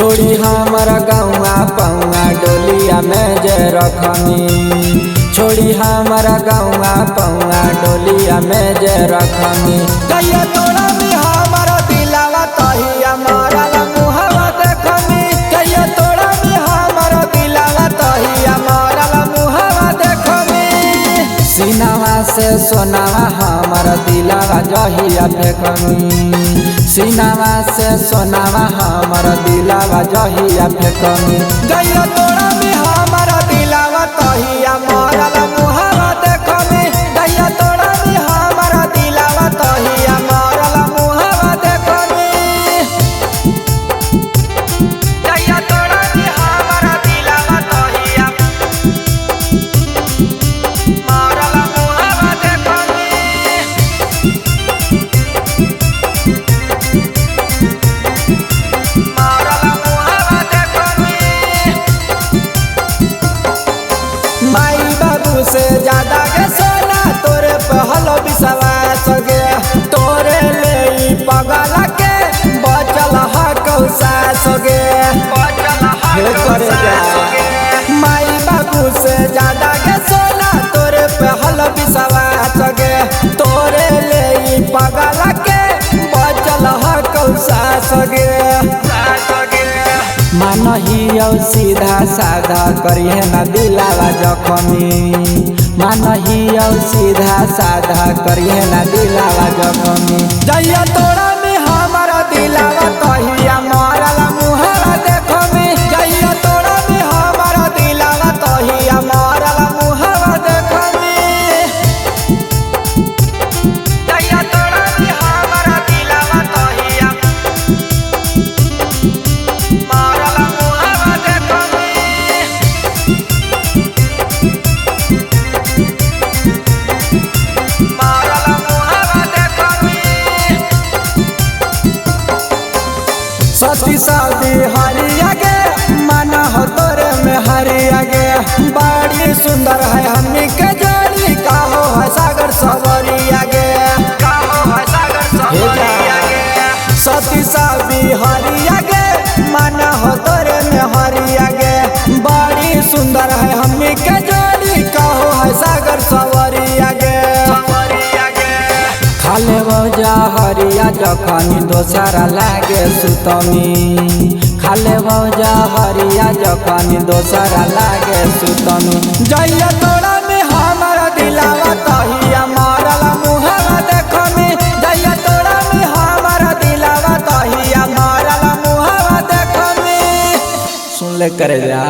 छोड़ी हमारा गौआ पौआ डोलिया में जे रखनी। छोड़ी हमारा गौआ पौआ डोलिया में जे रखनी। कहिया तोड़ा में हमारा दिलावा तहिया मरल मुहवा देखनी। कहिया तोड़ा में हमारा दिलावा तहिया मरल मुहवा देखनी। सीनावा से सोनावा हमारा दिलावा जहिया फेंकनी। सीनावा से सोनावा हमारा दिलावा जहिया फेंकनी। कहिया तोड़ा में हमारा दिलावा तहिया मरल मुहवा देखनी। कहिया तोड़ा में हमारा दिलावा तहिया मरल मुहवा देखनी। कहिया तोड़ा में हमारा दिलावा तहिया मरल मुहवा देखनी। माई बाबू से ज्यादा के सोना तोरे पहल विश्वास गे। तोरे ले पगल के बचल हौसास गे। माई बाबू से ज्यादा के सोना तोरे पहल विश्वास गे। तोरे ले पगल के बचल हौसास गे। मानही सीधा साधा करिए न दिलावा जखमी। मानही सीधा साधा करिए न दिलावा जखमी। जहिया तोड़ा में हमारा दिलावा तहिया मरल मुहवा देखमी। जहिया तोड़ा में हमारा दिलावा तहिया मरल मुहवा देखमी। जहिया तोड़ा में हमारा दिलावा तहिया मरल मुहवा देखमी। मरल मुहवा देखमी। सती सादी हरिया गे मन हो तोरे में हरिया गे। बड़ी सुंदर है हमनी के जोड़ी काहो है सागर सवरिया गे। काहो है सागर सवरिया गे। सती सादी हरिया गे मन हो तोरे में हरिया गे। बड़ी सुंदर है हमनी के जोड़ी काहो है सागर सवरिया गे। खाले बजा हरिया जखनी दोसरा लागे सुतमी। खाले बजा हरिया जखनी दोसरा लागे सुतमी। जहिया तोड़ा में हमारा दिलावा तहिया मरल मुहवा देखनी। जहिया तोड़ा में हमारा दिलावा तहिया मरल मुहवा देखनी। सुन ले करे जा।